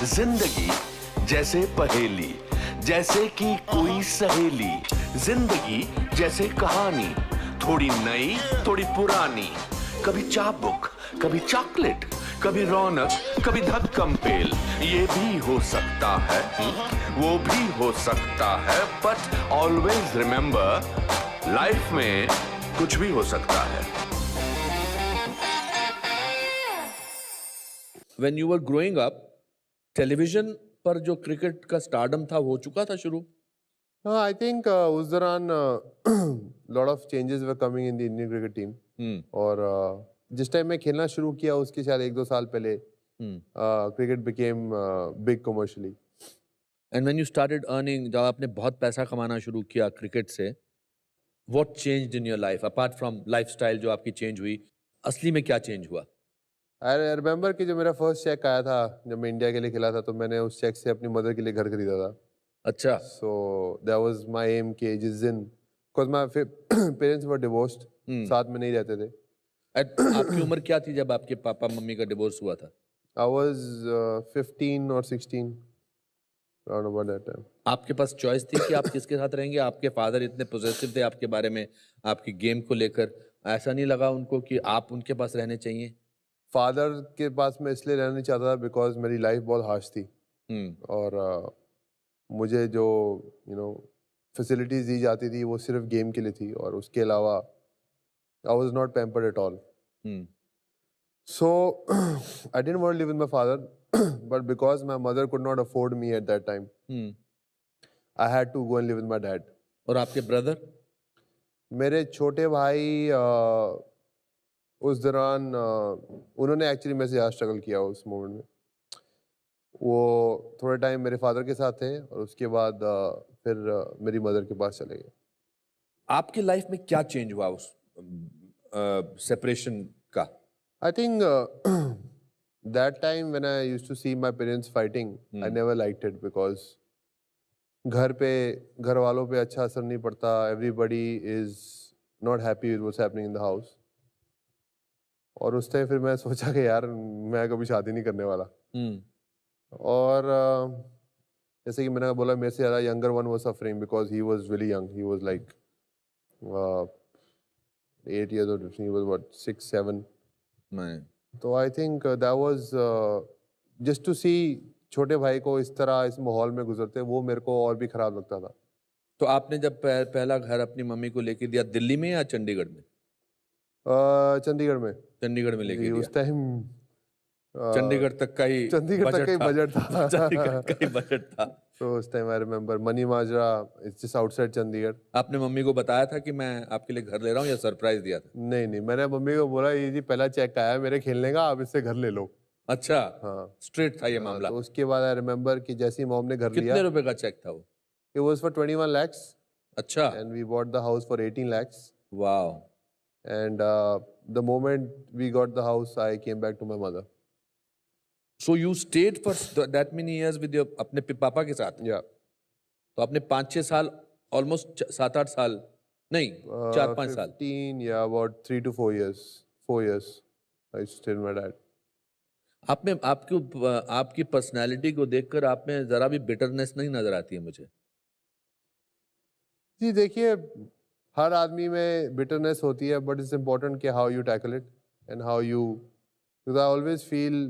जिंदगी जैसे पहेली, जैसे कि कोई सहेली। जिंदगी जैसे कहानी, थोड़ी नई थोड़ी पुरानी। कभी चाबुक, कभी चॉकलेट, कभी रौनक, कभी धक्कम पेल। ये भी हो सकता है, वो भी हो सकता है, बट ऑलवेज रिमेंबर, लाइफ में कुछ भी हो सकता है। When you were growing up, television पर जो क्रिकेट का स्टारडम था वो हो चुका था शुरू? हाँ, आई थिंक उस दौरान lot of changes were coming in the Indian cricket team. और जिस टाइम मैं खेलना शुरू किया उसके शायद 1-2 साल पहले cricket became big commercially. And when you started earning, जब आपने बहुत पैसा कमाना शुरू किया क्रिकेट से, what changed in your life apart from lifestyle जो आपकी चेंज हुई? असली में क्या चेंज हुआ? आई रिमेंबर कि जो मेरा फर्स्ट चेक आया था जब मैं इंडिया के लिए खेला था, तो मैंने उस चेक से अपनी मदर के लिए घर खरीदा था। अच्छा। So that was my aim कि जिस दिन, because my parents were divorced, साथ में नहीं रहते थे। आपकी उम्र क्या थी जब आपके पापा मम्मी का डिवोर्स हुआ था? आई वाज 15 और 16 अराउंड अबाउट दैट टाइम। आपके पास चॉइस थी कि आप किसके साथ रहेंगे? आपके फादर इतने पॉजिटिव थे आपके बारे में, आपकी गेम को लेकर, ऐसा नहीं लगा उनको कि आप उनके पास रहने चाहिए? फादर के पास मैं इसलिए रहना नहीं चाहता था बिकॉज मेरी लाइफ बहुत हार्श थी। और मुझे जो फैसिलिटीज दी जाती थी वो सिर्फ गेम के लिए थी, और उसके अलावा I was not pampered at all. So I didn't want to live with my father, but because my mother could not afford me at that time, I had to go and live with my dad. और आपके brother? मेरे छोटे भाई उस दौरान उन्होंने actually मेरे से ज़्यादा स्ट्रगल किया उस मोमेंट में। वो थोड़े टाइम मेरे फादर के साथ थे और उसके बाद फिर मेरी मदर के पास चले गए। आपकी लाइफ में क्या चेंज हुआ उस सेपरेशन का? I think that time when I used to see my parents fighting, I never liked it because घर पे घर वालों पे अच्छा असर नहीं पड़ता। Everybody is not happy with what's happening in the house. और उस टाइम फिर मैं सोचा कि यार मैं कभी शादी नहीं करने वाला। और जैसे कि मैंने बोला, मेरे से ज़्यादा younger one was suffering because he was really young. He was like 8 years old, he was what, 6-7। तो I think that was just to see छोटे भाई को इस तरह इस माहौल में गुजरते, वो मेरे को और भी खराब लगता था। तो आपने जब पहला घर अपनी मम्मी को लेके दिया, दिल्ली में या चंडीगढ़ में? चंडीगढ़ में। चंडीगढ़ में लेके दिया। उस टाइम चंडीगढ़ तक का ही बजट था। चंडीगढ़ का ही बजट था। तो उस time I remember money Majra, it's just outside Chandigarh. आपने मम्मी को बताया था कि मैं आपके लिए घर ले रहा हूँ, या सरप्राइज दिया था? नहीं, मैंने मम्मी को बोला ये जी पहला चेक आया मेरे खेलने का, आप इससे घर ले लो। अच्छा। हाँ, स्ट्रेट था ये मामला। तो उसके बाद आई रिमेंबर कि जैसे ही मॉम ने घर लिया। कितने रुपए का चेक था वो? It was for 21 lakhs। अच्छा। And we bought the house for 18 lakhs। Wow. And the moment we got the house, I came back to my mother. So you stayed for that many years with your अपने पापा के साथ? या तो आपने 5-6 साल, almost 7-8 साल, नहीं 4-5 साल। 15, या about 3 to 4 years। 4 years I stayed my dad. आप में आपकी पर्सनालिटी को देखकर आप में जरा भी बिटरनेस नहीं नजर आती है मुझे। जी देखिए, हर आदमी में बिटरनेस होती है, बट इट्स इम्पोर्टेंट कि how you tackle it and how you, because I always feel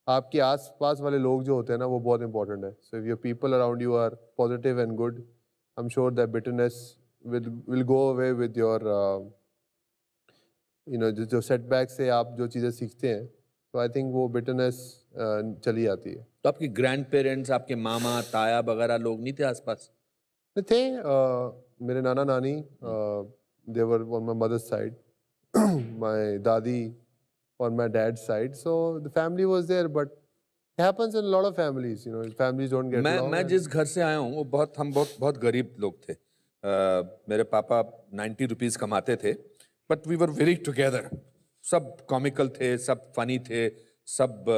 आपके आस पास वाले लोग जो होते हैं ना, वो बहुत इंपॉर्टेंट है। So if your people around you are positive and good, I am sure that bitterness will go away with your जो सेटबैक से आप जो चीज़ें सीखते हैं, तो आई थिंक वो बिटरनेस चली जाती है। तो आपके ग्रैंड पेरेंट्स, आपके मामा ताया वगैरह लोग नहीं थे आसपास? थे मेरे नाना नानी, they were on my mother's side, my दादी on my dad's side, so the family was there, but it happens in a lot of families, families don't get along। मैं जिस घर से आया हूँ वो बहुत गरीब लोग थे। मेरे पापा 90 रुपीज़ कमाते थे, but we were very together. सब कॉमिकल थे, सब फनी थे, सब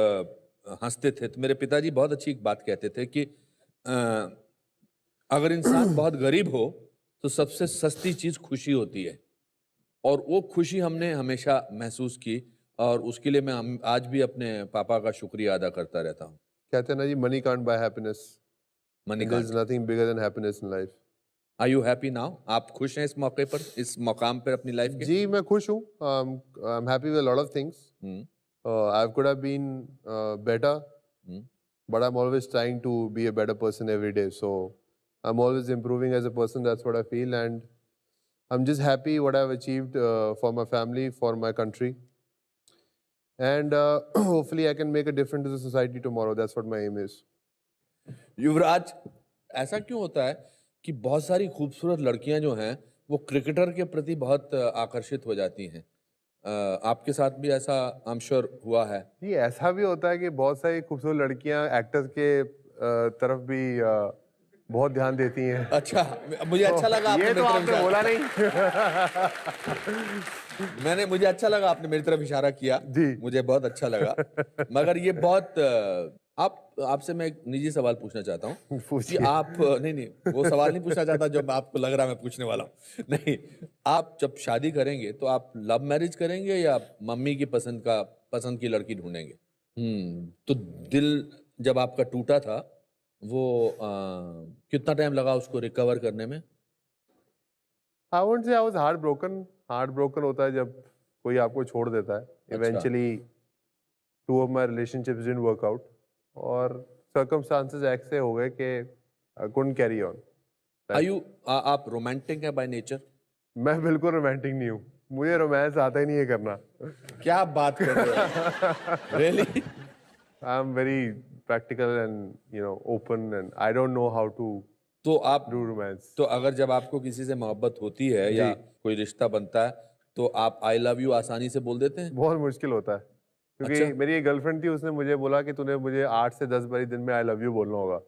हंसते थे। तो मेरे पिताजी बहुत अच्छी एक बात कहते थे कि अगर इंसान बहुत गरीब हो तो सबसे सस्ती चीज़ खुशी होती है, और वो खुशी हमने हमेशा महसूस की। और उसके लिए मैं आज भी अपने पापा का शुक्रिया अदा करता रहता हूँ। कहते हैं ना जी, money can't buy happiness, money there is nothing bigger than happiness in life. Are you happy now? आप खुश हैं इस मौके पर, इस मकाम पर अपनी लाइफ के? जी मैं खुश हूँ। I am happy with lot of things. Hmm, I could have been better, hmm, but I'm always trying to be a better person every day. So I'm always improving as a person. That's what I feel, and I'm just happy what I've achieved for my family, for my country, and hopefully I can make a difference to the society tomorrow. That's what my aim is. युवराज, ऐसा क्यों होता है कि बहुत सारी खूबसूरत लड़कियां जो हैं वो क्रिकेटर के प्रति बहुत आकर्षित हो जाती हैं? आपके साथ भी ऐसा आई एम श्योर हुआ है। जी ऐसा भी होता है कि बहुत सारी खूबसूरत लड़कियां एक्टर्स के तरफ भी बहुत ध्यान देती हैं। अच्छा, मुझे अच्छा लगा आपने ये तो मेरी तरफ आपने इशारा- बोला नहीं। मुझे अच्छा लगा आपने मेरी तरफ इशारा किया। जी। मुझे बहुत अच्छा लगा। मगर ये बहुत आपसे मैं एक निजी सवाल पूछना चाहता हूँ कि पूछिए। आप नहीं वो सवाल नहीं पूछना चाहता जो आपको लग रहा है मैं पूछने वाला हूँ। नहीं, आप जब शादी करेंगे तो आप लव मैरिज करेंगे या मम्मी की पसंद की लड़की ढूंढेंगे? तो दिल जब आपका टूटा था वो कितना टाइम लगा उसको रिकवर करने में? I won't say I was heartbroken. Heartbroken होता है जब कोई आपको छोड़ देता है। Eventually, two of my relationships didn't work out, और circumstances ऐसे हो गए कि I couldn't carry on. आप रोमांटिक है बाय नेचर? मैं बिल्कुल रोमांटिक नहीं हूँ। मुझे रोमांस आता ही नहीं है करना। क्या बात कर रहे हो? Really? I am very practical and open, and I don't know how to तो आप do romance. तो अगर जब आपको किसी से मोहब्बत होती है या कोई रिश्ता बनता है तो आप आई लव यू आसानी से बोल देते हैं? बहुत मुश्किल होता है, क्योंकि अच्छा। मेरी एक गर्लफ्रेंड थी, उसने मुझे बोला कि तूने मुझे 8 से 10 बारी दिन में आई लव यू बोलना होगा।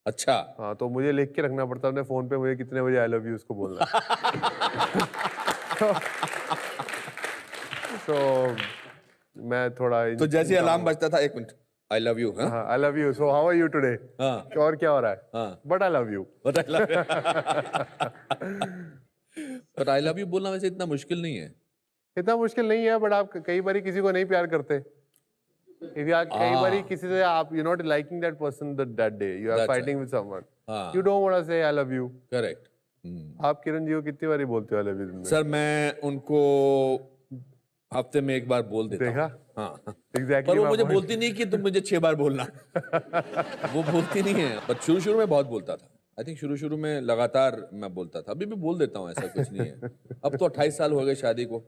अच्छा। हाँ, तो मुझे लिख के रखना पड़ता है अपने फोन पे मुझे कितने बजे आई लव यू उसको बोलना है। तो मैं थोड़ा तो जैसे अलार्म बजता था, एक मिनट, आई लव यू। हाँ, I love you, so how are you today, हाँ, और क्या हो रहा है, हाँ। But I love you. But I love you बोलना वैसे इतना मुश्किल नहीं है। इतना मुश्किल नहीं है, बट आप कई बारी किसी को नहीं प्यार करते। If you are कई बारी किसी से आप you're not liking that person that day, you are That's fighting with someone, हाँ। you don't want to say I love you. Correct. आप किरण जी को कितनी बारी बोलते हो I love you दिन में? सर मैं उनको हफ्ते में एक बार बोल देता हूँ। देखा? हाँ, Exactly पर वो my मुझे point. बोलती नहीं कि तुम मुझे 6 बार बोलना। वो बोलती नहीं है, पर शुरू में बहुत बोलता था। आई थिंक शुरू में लगातार मैं बोलता था। अभी भी बोल देता हूँ, ऐसा कुछ नहीं है। अब तो 28 साल हो गए शादी को।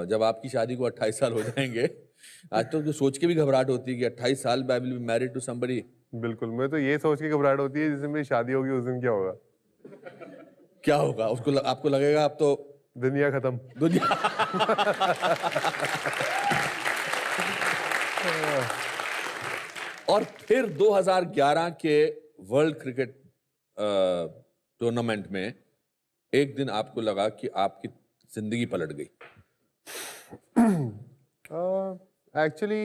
जब आपकी शादी को 28 साल हो जाएंगे, आज तो सोच के भी घबराहट होती है कि 28 साल I will be married to somebody. बिल्कुल, मैं तो ये सोच के घबराहट होती है जिस दिन मेरी शादी होगी उस दिन क्या होगा। क्या होगा उसको आपको लगेगा अब तो दुनिया खत्म। दुनिया। और फिर 2011 के वर्ल्ड क्रिकेट टूर्नामेंट में एक दिन आपको लगा कि आपकी जिंदगी पलट गई। एक्चुअली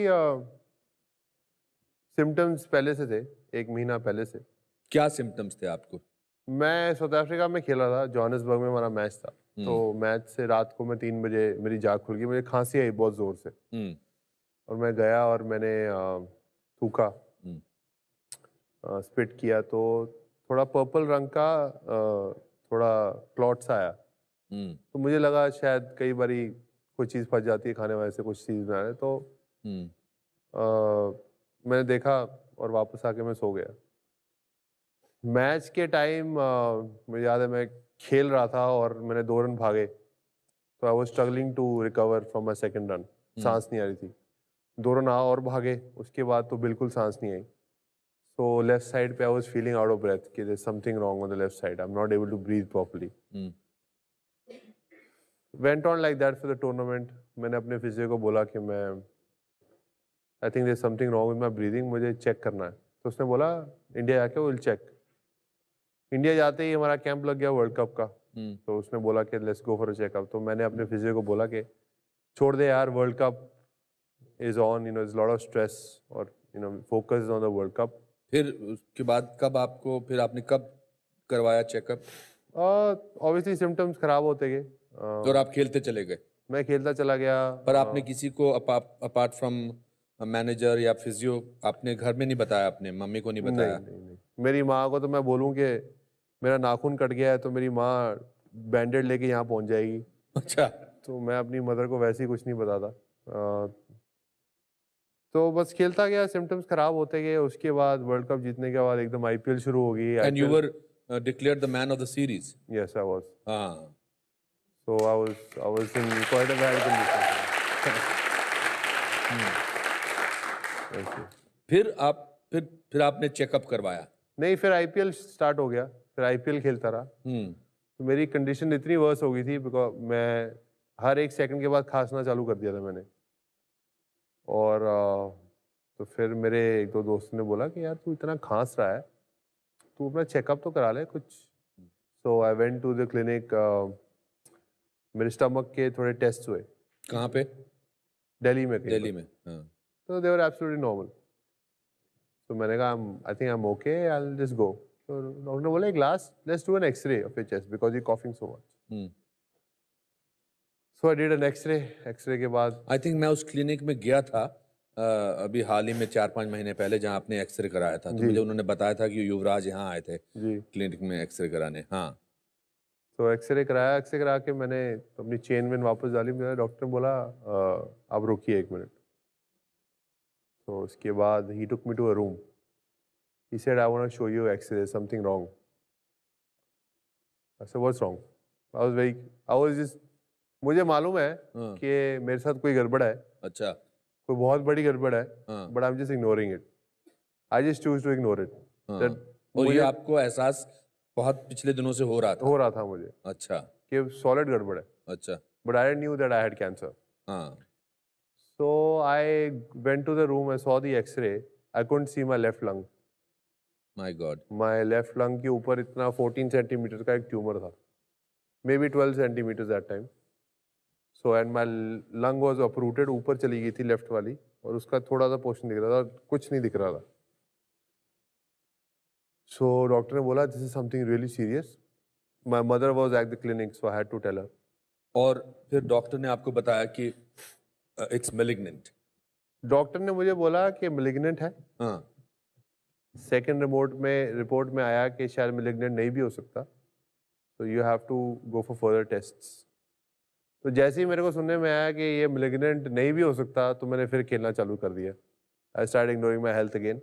सिम्टम्स पहले से थे, 1 महीना पहले से। क्या सिम्टम्स थे आपको? मैं साउथ अफ्रीका में खेला था, जोहानिसबर्ग में हमारा मैच था। तो मैच से रात को मैं 3 बजे मेरी जाग खुल गई, मुझे खांसी आई बहुत जोर से, और मैं गया और मैंने थूका, स्पिट किया, तो थोड़ा पर्पल रंग का थोड़ा क्लॉट्स आया। तो मुझे लगा शायद कई बारी कोई चीज़ फंस जाती है खाने वाले से, कुछ चीज़ बना रहे, तो मैंने देखा और वापस आके मैं सो गया। मैच के टाइम मुझे याद है मैं खेल रहा था और मैंने 2 रन भागे, तो I was struggling to recover from my second run. सांस नहीं आ रही थी। 2 रन और भागे, उसके बाद तो बिल्कुल सांस नहीं आई। सो लेफ्ट साइड पे I was feeling out of breath कि there is something wrong on the left side, I am not able to breathe properly. Went on like that for the tournament. मैंने अपने फिजियो को बोला कि मैं I think there is something wrong with my breathing, मुझे check करना है। तो उसने बोला इंडिया जाके विल चेक। इंडिया जाते ही हमारा कैंप लग गया वर्ल्ड कप का। तो उसने बोला कि let's go for a checkup. तो मैंने अपने फिजियो को बोला कि छोड़ दे यार, world cup is on, is lot of stress, और focus on the world cup. फिर उसके बाद फिर आपने कब करवाया चेकअप? ऑब्वियसली सिम्टम्स खराब होते गए। और आप खेलते चले गए? मैं खेलता चला गया। पर आपने किसी को अपार्ट फ्रॉम मैनेजर या फिजियो आपने घर में नहीं बताया, अपने मम्मी को नहीं नहीं बताया? नहीं नहीं, मेरी माँ को तो मैं बोलूँ कि मेरा नाखून कट गया है तो मेरी माँ बैंडेड लेके यहाँ पहुँच जाएगी, अच्छा। तो मैं अपनी मदर को वैसे ही कुछ नहीं बताता। तो बस खेलता गया, सिम्टम्स खराब होते गए। उसके बाद वर्ल्ड कप जीतने के बाद एकदम आईपीएल शुरू हो गई। And you were declared the man of the series. Yes I was. हाँ। So I was in quite a bad condition. Thank you. फिर आपने चेकअप करवाया? नहीं, फिर आईपीएल स्टार्ट हो गया, फिर आईपीएल खेलता रहा। तो मेरी कंडीशन इतनी वर्स हो गई थी बिकॉज मैं हर एक सेकंड के बाद खांसना चालू कर दिया था मैंने। और तो फिर मेरे एक दो दोस्तों ने बोला कि यार तू इतना खांस रहा है, तू अपना चेकअप तो करा ले कुछ। So I went to the clinic. मेरे स्टमक के थोड़े टेस्ट हुए। कहाँ पे? दिल्ली में। दिल्ली में, हाँ। तो दे वर एब्सोल्युटली नॉर्मल। तो मैंने कहा I think I am okay, I will just go. तो डॉक्टर ने बोला एक last let's do an X ray of your chest because you coughing so much. So I did an X ray. X ray के बाद I think मैं उस clinic में गया था अभी हाल ही में 4-5 महीने पहले, जहाँ आपने एक्सरे कराया था, तो मुझे उन्होंने बताया था कि युवराज यहाँ आए थे जी क्लिनिक में एक्सरे कराने। हाँ। तो एक्सरे कराया। एक्सरे करा के मैंने अपनी चेन वेन वापस डाली। मेरा डॉक्टर ने बोला आप रुकिए 1 मिनट। तो उसके बाद he took me to a room. He said, I want to show you X-ray, something wrong. I said, what's wrong? I was just, मुझे मालूम है कि मेरे साथ कोई गड़बड़ है। अच्छा। कोई बहुत बड़ी गड़बड़ है, but I'm just ignoring it. I just choose to ignore it. और ये आपको एहसास बहुत पिछले दिनों से हो रहा था? मुझे। अच्छा। कि सॉलिड गड़बड़ है। अच्छा। But I knew that I had cancer. हाँ। So I went to the room, I saw the X-ray. I couldn't see my left lung. My God. My left lung के ऊपर इतना 14 सेंटीमीटर का एक ट्यूमर था, may be 12 centimetre that time. So and my lung was uprooted, ऊपर चली गई थी लेफ्ट वाली, और उसका थोड़ा सा पोर्शन दिख रहा था, कुछ नहीं दिख रहा था। सो डॉक्टर ने बोला this is something really serious. My mother was at the clinic, so I had to tell her. और फिर डॉक्टर ने आपको बताया कि इट्स मैलिग्नेंट? डॉक्टर ने मुझे बोला कि मैलिग्नेंट है। हाँ। सेकेंड रिपोर्ट में आया कि शायद मैलिग्नेंट नहीं भी हो सकता, तो you have to go for further tests. तो जैसे ही मेरे को सुनने में आया कि ये मैलिग्नेंट नहीं भी हो सकता, तो मैंने फिर खेलना चालू कर दिया। I start ignoring my health again.